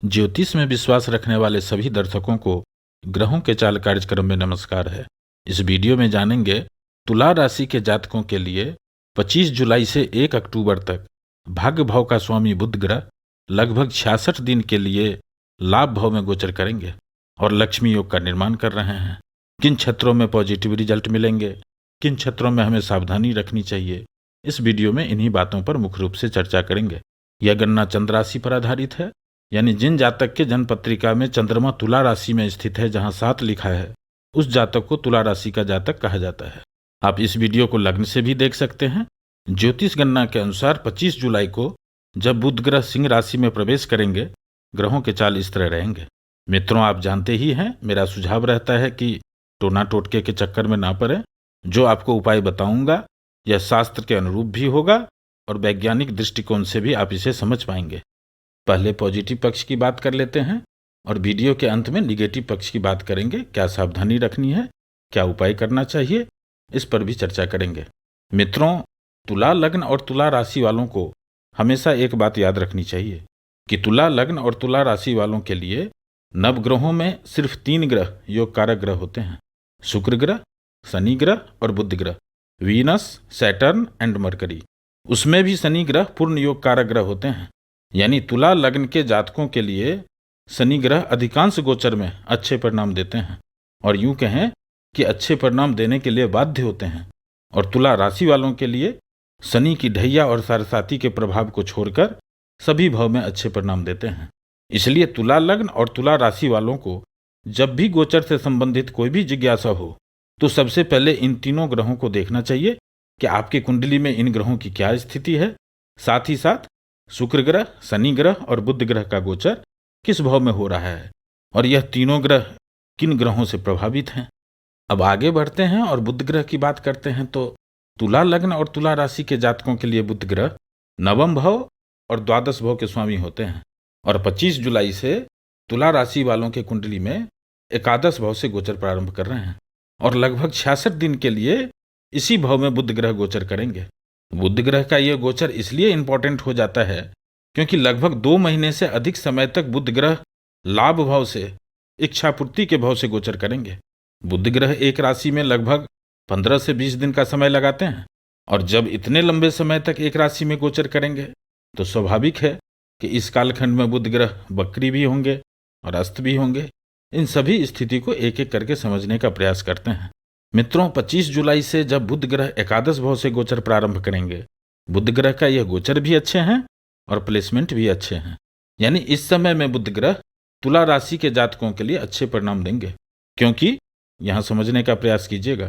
ज्योतिष में विश्वास रखने वाले सभी दर्शकों को ग्रहों के चाल कार्यक्रम में नमस्कार है। इस वीडियो में जानेंगे तुला राशि के जातकों के लिए 25 जुलाई से 1 अक्टूबर तक भाग्य भाव का स्वामी बुध ग्रह लगभग 66 दिन के लिए लाभ भाव में गोचर करेंगे और लक्ष्मी योग का निर्माण कर रहे हैं। किन क्षेत्रों में पॉजिटिव रिजल्ट मिलेंगे, किन क्षेत्रों में हमें सावधानी रखनी चाहिए, इस वीडियो में इन्हीं बातों पर मुख्य रूप से चर्चा करेंगे। यह गणना चंद्र राशि पर आधारित है, यानी जिन जातक के जन्म पत्रिका में चंद्रमा तुला राशि में स्थित है, जहां 7 लिखा है, उस जातक को तुला राशि का जातक कहा जाता है। आप इस वीडियो को लग्न से भी देख सकते हैं। ज्योतिष गणना के अनुसार 25 जुलाई को जब बुध ग्रह सिंह राशि में प्रवेश करेंगे, ग्रहों के चाल इस तरह रहेंगे। मित्रों, आप जानते ही हैं, मेरा सुझाव रहता है कि टोना टोटके के चक्कर में ना पड़े। जो आपको उपाय बताऊंगा यह शास्त्र के अनुरूप भी होगा और वैज्ञानिक दृष्टिकोण से भी आप इसे समझ पाएंगे। पहले पॉजिटिव पक्ष की बात कर लेते हैं और वीडियो के अंत में निगेटिव पक्ष की बात करेंगे। क्या सावधानी रखनी है, क्या उपाय करना चाहिए, इस पर भी चर्चा करेंगे। मित्रों, तुला लग्न और तुला राशि वालों को हमेशा एक बात याद रखनी चाहिए कि तुला लग्न और तुला राशि वालों के लिए नवग्रहों में सिर्फ 3 ग्रह योग कारक ग्रह होते हैं: शुक्र ग्रह, शनि ग्रह और बुध ग्रह, वीनस, सैटर्न एंड मरकरी। उसमें भी शनि ग्रह पूर्ण योग कारक ग्रह होते हैं, यानी तुला लग्न के जातकों के लिए शनि ग्रह अधिकांश गोचर में अच्छे परिणाम देते हैं और यूं कहें कि अच्छे परिणाम देने के लिए बाध्य होते हैं। और तुला राशि वालों के लिए शनि की ढैया और सारसाती के प्रभाव को छोड़कर सभी भाव में अच्छे परिणाम देते हैं। इसलिए तुला लग्न और तुला राशि वालों को जब भी गोचर से संबंधित कोई भी जिज्ञासा हो तो सबसे पहले इन तीनों ग्रहों को देखना चाहिए कि आपकी कुंडली में इन ग्रहों की क्या स्थिति है। साथ ही साथ शुक्र ग्रह, शनि ग्रह और बुध ग्रह का गोचर किस भाव में हो रहा है और यह तीनों ग्रह किन ग्रहों से प्रभावित हैं। अब आगे बढ़ते हैं और बुध ग्रह की बात करते हैं। तो तुला लग्न और तुला राशि के जातकों के लिए बुध ग्रह नवम भाव और द्वादश भाव के स्वामी होते हैं और 25 जुलाई से तुला राशि वालों के कुंडली में एकादश भाव से गोचर प्रारंभ कर रहे हैं और लगभग 66 दिन के लिए इसी भाव में बुध ग्रह गोचर करेंगे। बुध ग्रह का यह गोचर इसलिए इंपॉर्टेंट हो जाता है क्योंकि लगभग 2 महीने से अधिक समय तक बुध ग्रह लाभ भाव से इच्छा पूर्ति के भाव से गोचर करेंगे। बुध ग्रह एक राशि में लगभग 15 से 20 दिन का समय लगाते हैं और जब इतने लंबे समय तक एक राशि में गोचर करेंगे तो स्वाभाविक है कि इस कालखंड में बुध ग्रह वक्री भी होंगे और अस्त भी होंगे। इन सभी स्थिति को एक एक करके समझने का प्रयास करते हैं। मित्रों, 25 जुलाई से जब बुध ग्रह एकादश भाव से गोचर प्रारंभ करेंगे, बुध ग्रह का यह गोचर भी अच्छे हैं और प्लेसमेंट भी अच्छे हैं, यानी इस समय में बुध ग्रह तुला राशि के जातकों के लिए अच्छे परिणाम देंगे। क्योंकि यहां समझने का प्रयास कीजिएगा,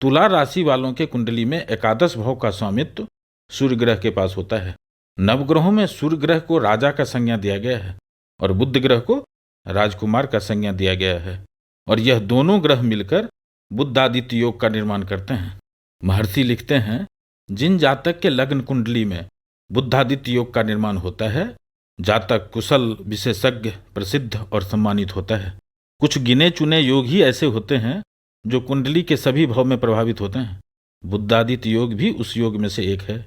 तुला राशि वालों के कुंडली में एकादश भाव का स्वामित्व सूर्य ग्रह के पास होता है। नवग्रहों में सूर्य ग्रह को राजा का संज्ञा दिया गया है और बुध ग्रह को राजकुमार का संज्ञा दिया गया है और यह दोनों ग्रह मिलकर बुद्धादित्य योग का निर्माण करते हैं। महर्षि लिखते हैं, जिन जातक के लग्न कुंडली में बुद्धादित्य योग का निर्माण होता है, जातक कुशल, विशेषज्ञ, प्रसिद्ध और सम्मानित होता है। कुछ गिने चुने योग ही ऐसे होते हैं जो कुंडली के सभी भाव में प्रभावित होते हैं। बुद्धादित्य योग भी उस योग में से एक है,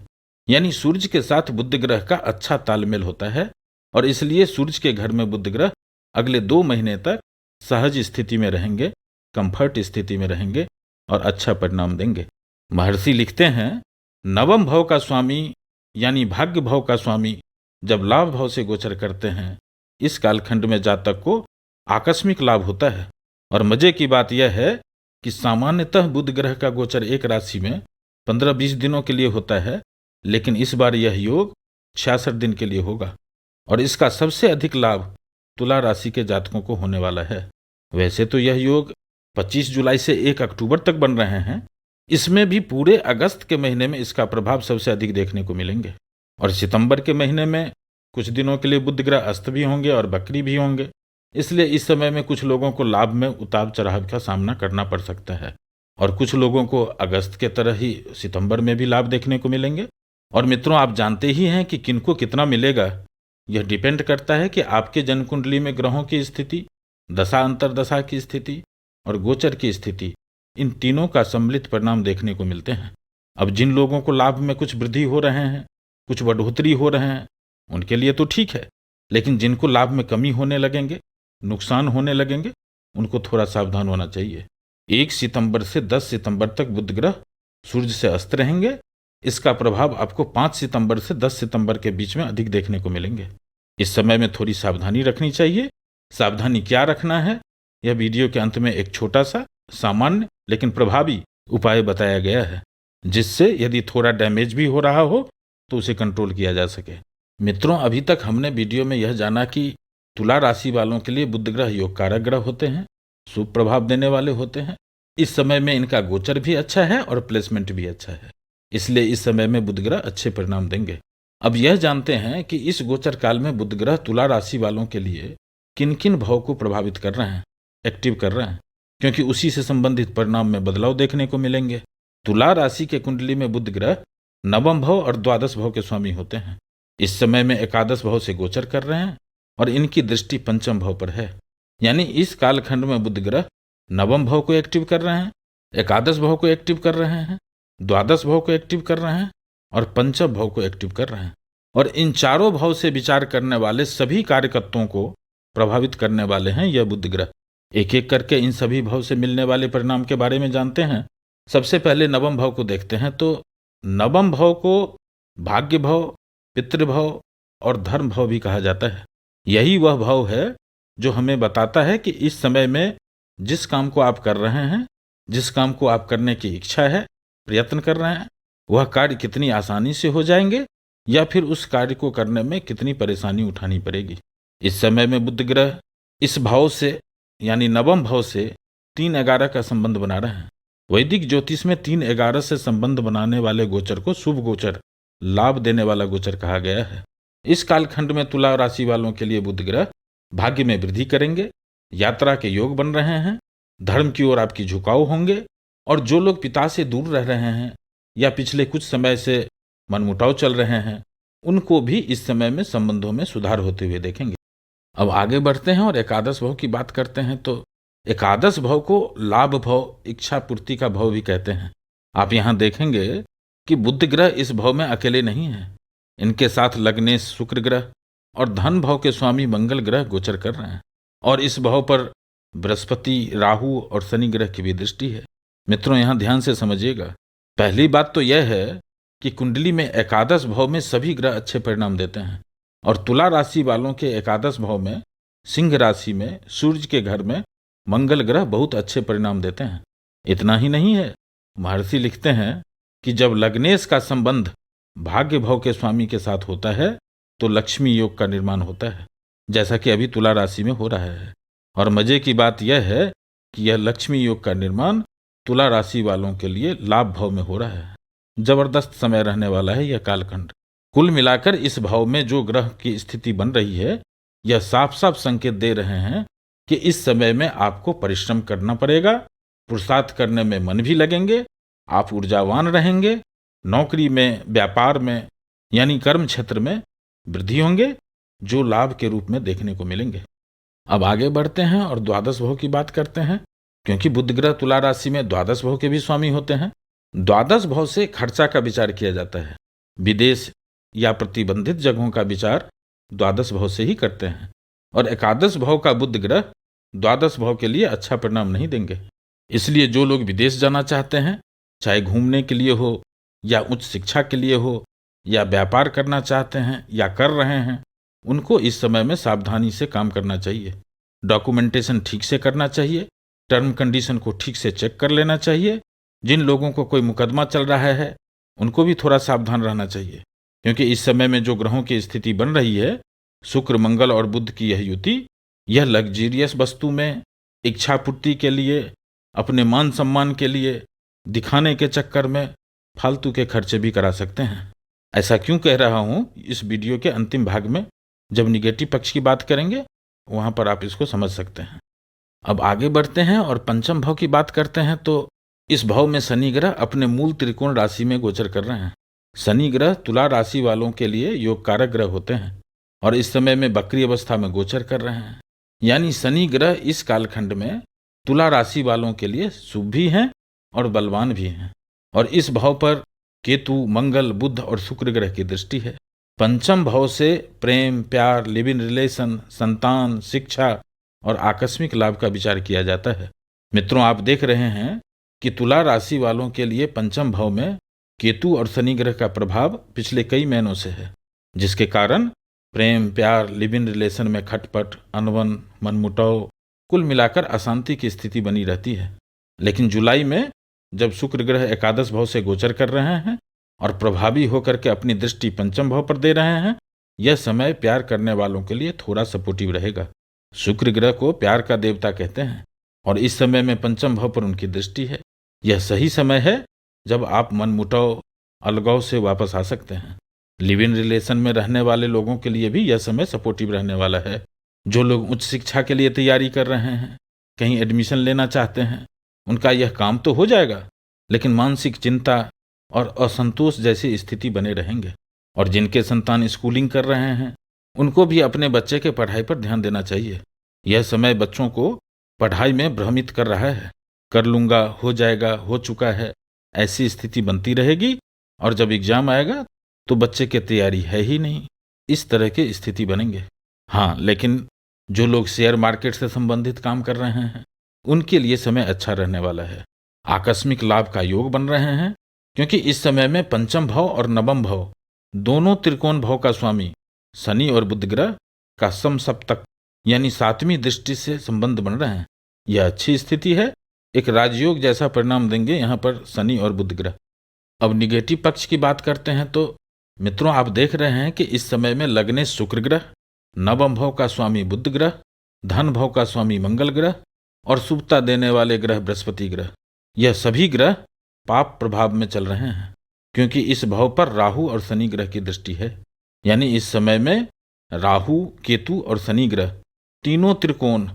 यानी सूर्य के साथ बुध ग्रह का अच्छा तालमेल होता है और इसलिए सूर्य के घर में बुध ग्रह अगले 2 महीने तक सहज स्थिति में रहेंगे, कंफर्ट स्थिति में रहेंगे और अच्छा परिणाम देंगे। महर्षि लिखते हैं, नवम भाव का स्वामी यानी भाग्य भाव का स्वामी जब लाभ भाव से गोचर करते हैं, इस कालखंड में जातक को आकस्मिक लाभ होता है। और मजे की बात यह है कि सामान्यतः बुध ग्रह का गोचर एक राशि में 15-20 दिनों के लिए होता है, लेकिन इस बार यह योग 66 दिन के लिए होगा और इसका सबसे अधिक लाभ तुला राशि के जातकों को होने वाला है। वैसे तो यह योग 25 जुलाई से 1 अक्टूबर तक बन रहे हैं, इसमें भी पूरे अगस्त के महीने में इसका प्रभाव सबसे अधिक देखने को मिलेंगे और सितंबर के महीने में कुछ दिनों के लिए बुध ग्रह अस्त भी होंगे और वक्री भी होंगे। इसलिए इस समय में कुछ लोगों को लाभ में उतार चढ़ाव का सामना करना पड़ सकता है और कुछ लोगों को अगस्त के तरह ही सितंबर में भी लाभ देखने को मिलेंगे। और मित्रों, आप जानते ही हैं कि किनको कितना मिलेगा, यह डिपेंड करता है कि आपके जन्म कुंडली में ग्रहों की स्थिति, दशा अंतरदशा की स्थिति और गोचर की स्थिति, इन तीनों का सम्मिलित परिणाम देखने को मिलते हैं। अब जिन लोगों को लाभ में कुछ वृद्धि हो रहे हैं, कुछ बढ़ोतरी हो रहे हैं, उनके लिए तो ठीक है, लेकिन जिनको लाभ में कमी होने लगेंगे, नुकसान होने लगेंगे, उनको थोड़ा सावधान होना चाहिए। 1 सितंबर से 10 सितंबर तक बुध ग्रह सूर्य से अस्त रहेंगे। इसका प्रभाव आपको 5 सितंबर से 10 सितंबर के बीच में अधिक देखने को मिलेंगे। इस समय में थोड़ी सावधानी रखनी चाहिए। सावधानी क्या रखना है, यह वीडियो के अंत में एक छोटा सा सामान्य लेकिन प्रभावी उपाय बताया गया है, जिससे यदि थोड़ा डैमेज भी हो रहा हो तो उसे कंट्रोल किया जा सके। मित्रों, अभी तक हमने वीडियो में यह जाना कि तुला राशि वालों के लिए बुध ग्रह योग कारक ग्रह होते हैं, शुभ प्रभाव देने वाले होते हैं। इस समय में इनका गोचर भी अच्छा है और प्लेसमेंट भी अच्छा है, इसलिए इस समय में बुध ग्रह अच्छे परिणाम देंगे। अब यह जानते हैं कि इस गोचर काल में बुध ग्रह तुला राशि वालों के लिए किन किन भाव को प्रभावित कर रहे हैं, एक्टिव कर रहे हैं, क्योंकि उसी से संबंधित परिणाम में बदलाव देखने को मिलेंगे। तुला राशि के कुंडली में बुध ग्रह नवम भाव और द्वादश भाव के स्वामी होते हैं। इस समय में एकादश भाव से गोचर कर रहे हैं और इनकी दृष्टि पंचम भाव पर है। यानी इस कालखंड में बुध ग्रह नवम भाव को एक्टिव कर रहे हैं, एकादश भाव को एक्टिव कर रहे हैं, द्वादश भाव को एक्टिव कर रहे हैं और पंचम भाव को एक्टिव कर रहे हैं। और इन चारों भाव से विचार करने वाले सभी कार्यकर्ताओं को प्रभावित करने वाले हैं यह बुध ग्रह। एक एक करके इन सभी भाव से मिलने वाले परिणाम के बारे में जानते हैं। सबसे पहले नवम भाव को देखते हैं। तो नवम भाव को भाग्य भाव, पितृभाव और धर्म भाव भी कहा जाता है। यही वह भाव है जो हमें बताता है कि इस समय में जिस काम को आप कर रहे हैं, जिस काम को आप करने की इच्छा है, प्रयत्न कर रहे हैं, वह कार्य कितनी आसानी से हो जाएंगे या फिर उस कार्य को करने में कितनी परेशानी उठानी पड़ेगी। इस समय में बुध ग्रह इस भाव से यानी नवम भाव से 3-11 का संबंध बना रहे हैं। वैदिक ज्योतिष में 3-11 से संबंध बनाने वाले गोचर को शुभ गोचर, लाभ देने वाला गोचर कहा गया है। इस कालखंड में तुला राशि वालों के लिए बुध ग्रह भाग्य में वृद्धि करेंगे, यात्रा के योग बन रहे हैं, धर्म की ओर आपकी झुकाव होंगे और जो लोग पिता से दूर रह रहे हैं या पिछले कुछ समय से मनमुटाव चल रहे हैं, उनको भी इस समय में संबंधों में सुधार होते हुए देखेंगे। अब आगे बढ़ते हैं और एकादश भाव की बात करते हैं। तो एकादश भाव को लाभ भाव, इच्छा पूर्ति का भाव भी कहते हैं। आप यहाँ देखेंगे कि बुध ग्रह इस भाव में अकेले नहीं है, इनके साथ लग्नेश शुक्र ग्रह और धन भाव के स्वामी मंगल ग्रह गोचर कर रहे हैं और इस भाव पर बृहस्पति, राहु और शनि ग्रह की भी दृष्टि है। मित्रों, यहाँ ध्यान से समझिएगा। पहली बात तो यह है कि कुंडली में एकादश भाव में सभी ग्रह अच्छे परिणाम देते हैं और तुला राशि वालों के एकादश भाव में सिंह राशि में सूर्य के घर में मंगल ग्रह बहुत अच्छे परिणाम देते हैं। इतना ही नहीं है, महर्षि लिखते हैं कि जब लग्नेश का संबंध भाग्य भाव के स्वामी के साथ होता है तो लक्ष्मी योग का निर्माण होता है, जैसा कि अभी तुला राशि में हो रहा है। और मजे की बात यह है कि यह लक्ष्मी योग का निर्माण तुला राशि वालों के लिए लाभ भाव में हो रहा है। जबरदस्त समय रहने वाला है यह कालखंड। कुल मिलाकर इस भाव में जो ग्रह की स्थिति बन रही है, यह साफ साफ संकेत दे रहे हैं कि इस समय में आपको परिश्रम करना पड़ेगा, पुरुषार्थ करने में मन भी लगेंगे, आप ऊर्जावान रहेंगे, नौकरी में, व्यापार में यानी कर्म क्षेत्र में वृद्धि होंगे, जो लाभ के रूप में देखने को मिलेंगे। अब आगे बढ़ते हैं और द्वादश भाव की बात करते हैं, क्योंकि बुध ग्रह तुला राशि में द्वादश भाव के भी स्वामी होते हैं। द्वादश भाव से खर्चा का विचार किया जाता है। विदेश या प्रतिबंधित जगहों का विचार द्वादश भाव से ही करते हैं और एकादश भाव का बुध ग्रह द्वादश भाव के लिए अच्छा परिणाम नहीं देंगे। इसलिए जो लोग विदेश जाना चाहते हैं, चाहे घूमने के लिए हो या उच्च शिक्षा के लिए हो या व्यापार करना चाहते हैं या कर रहे हैं, उनको इस समय में सावधानी से काम करना चाहिए। डॉक्यूमेंटेशन ठीक से करना चाहिए, टर्म कंडीशन को ठीक से चेक कर लेना चाहिए। जिन लोगों को कोई मुकदमा चल रहा है उनको भी थोड़ा सावधान रहना चाहिए, क्योंकि इस समय में जो ग्रहों की स्थिति बन रही है, शुक्र, मंगल और बुध की यह युति, यह लग्जरियस वस्तु में, इच्छा पूर्ति के लिए, अपने मान सम्मान के लिए, दिखाने के चक्कर में फालतू के खर्चे भी करा सकते हैं। ऐसा क्यों कह रहा हूं, इस वीडियो के अंतिम भाग में जब निगेटिव पक्ष की बात करेंगे वहां पर आप इसको समझ सकते हैं। अब आगे बढ़ते हैं और पंचम भाव की बात करते हैं। तो इस भाव में शनि ग्रह अपने मूल त्रिकोण राशि में गोचर कर रहे हैं। शनि ग्रह तुला राशि वालों के लिए योग कारक ग्रह होते हैं और इस समय में वक्री अवस्था में गोचर कर रहे हैं। यानी शनि ग्रह इस कालखंड में तुला राशि वालों के लिए शुभ भी हैं और बलवान भी हैं और इस भाव पर केतु, मंगल, बुध और शुक्र ग्रह की दृष्टि है। पंचम भाव से प्रेम, प्यार, लिव इन रिलेशन, संतान, शिक्षा और आकस्मिक लाभ का विचार किया जाता है। मित्रों, आप देख रहे हैं कि तुला राशि वालों के लिए पंचम भाव में केतु और शनि ग्रह का प्रभाव पिछले कई महीनों से है, जिसके कारण प्रेम, प्यार, लिव इन रिलेशन में खटपट, अनबन, मनमुटाव, कुल मिलाकर अशांति की स्थिति बनी रहती है। लेकिन जुलाई में जब शुक्र ग्रह एकादश भाव से गोचर कर रहे हैं और प्रभावी होकर के अपनी दृष्टि पंचम भाव पर दे रहे हैं, यह समय प्यार करने वालों के लिए थोड़ा सपोर्टिव रहेगा। शुक्र ग्रह को प्यार का देवता कहते हैं और इस समय में पंचम भाव पर उनकी दृष्टि है। यह सही समय है जब आप मनमुटाव, अलगाव से वापस आ सकते हैं। लिव इन रिलेशन में रहने वाले लोगों के लिए भी यह समय सपोर्टिव रहने वाला है। जो लोग उच्च शिक्षा के लिए तैयारी कर रहे हैं, कहीं एडमिशन लेना चाहते हैं, उनका यह काम तो हो जाएगा, लेकिन मानसिक चिंता और असंतोष जैसी स्थिति बने रहेंगे। और जिनके संतान स्कूलिंग कर रहे हैं, उनको भी अपने बच्चे के पढ़ाई पर ध्यान देना चाहिए। यह समय बच्चों को पढ़ाई में भ्रमित कर रहा है। कर लूंगा, हो जाएगा, हो चुका है, ऐसी स्थिति बनती रहेगी और जब एग्जाम आएगा तो बच्चे की तैयारी है ही नहीं, इस तरह की स्थिति बनेंगे। हाँ, लेकिन जो लोग शेयर मार्केट से संबंधित काम कर रहे हैं, उनके लिए समय अच्छा रहने वाला है। आकस्मिक लाभ का योग बन रहे हैं, क्योंकि इस समय में पंचम भाव और नवम भाव दोनों त्रिकोण भाव का स्वामी शनि और बुध ग्रह का समसप्तक यानी 7वीं दृष्टि से संबंध बन रहे हैं। यह अच्छी स्थिति है, एक राजयोग जैसा परिणाम देंगे यहाँ पर शनि और बुध ग्रह। अब निगेटिव पक्ष की बात करते हैं तो मित्रों, आप देख रहे हैं कि इस समय में लग्ने शुक्र ग्रह, नवम भाव का स्वामी बुध ग्रह, धन भाव का स्वामी मंगल ग्रह और शुभता देने वाले ग्रह बृहस्पति ग्रह, यह सभी ग्रह पाप प्रभाव में चल रहे हैं, क्योंकि इस भाव पर राहु और शनि ग्रह की दृष्टि है। यानी इस समय में राहु, केतु और शनि ग्रह तीनों त्रिकोण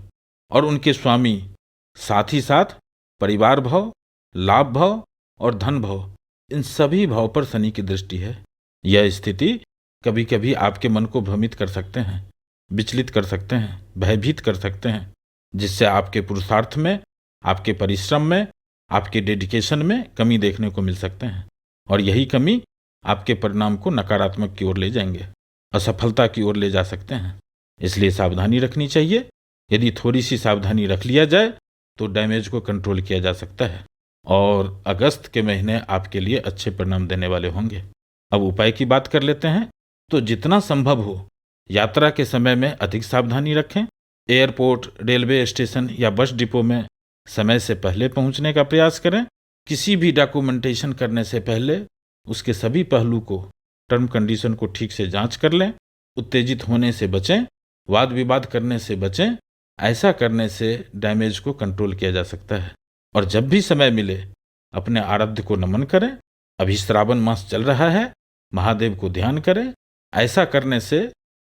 और उनके स्वामी, साथ ही साथ परिवार भाव, लाभ भाव और धन भाव, इन सभी भाव पर शनि की दृष्टि है। यह स्थिति कभी कभी आपके मन को भ्रमित कर सकते हैं, विचलित कर सकते हैं, भयभीत कर सकते हैं, जिससे आपके पुरुषार्थ में, आपके परिश्रम में, आपके डेडिकेशन में कमी देखने को मिल सकते हैं और यही कमी आपके परिणाम को नकारात्मक की ओर ले जाएंगे, असफलता की ओर ले जा सकते हैं। इसलिए सावधानी रखनी चाहिए। यदि थोड़ी सी सावधानी रख लिया जाए तो डैमेज को कंट्रोल किया जा सकता है और अगस्त के महीने आपके लिए अच्छे परिणाम देने वाले होंगे। अब उपाय की बात कर लेते हैं। तो जितना संभव हो यात्रा के समय में अधिक सावधानी रखें। एयरपोर्ट, रेलवे स्टेशन या बस डिपो में समय से पहले पहुंचने का प्रयास करें। किसी भी डॉक्यूमेंटेशन करने से पहले उसके सभी पहलू को, टर्म कंडीशन को ठीक से जांच कर लें। उत्तेजित होने से बचें, वाद विवाद करने से बचें। ऐसा करने से डैमेज को कंट्रोल किया जा सकता है। और जब भी समय मिले अपने आराध्य को नमन करें। अभी श्रावण मास चल रहा है, महादेव को ध्यान करें। ऐसा करने से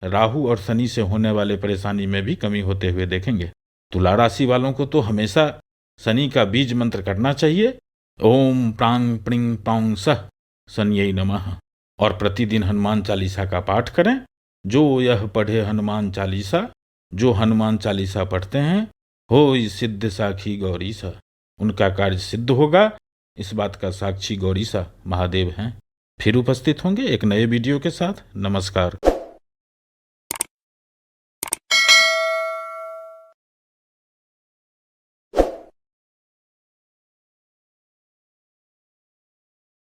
राहु और शनि से होने वाले परेशानी में भी कमी होते हुए देखेंगे। तुला राशि वालों को तो हमेशा शनि का बीज मंत्र करना चाहिए, ओम प्रांग प्रिंग पांग सह शनियै नमः। और प्रतिदिन हनुमान चालीसा का पाठ करें। जो यह पढ़े हनुमान चालीसा, जो हनुमान चालीसा पढ़ते हैं, हो सिद्ध साखी गौरीसा, उनका कार्य सिद्ध होगा। इस बात का साक्षी गौरीसा महादेव हैं। फिर उपस्थित होंगे एक नए वीडियो के साथ। नमस्कार।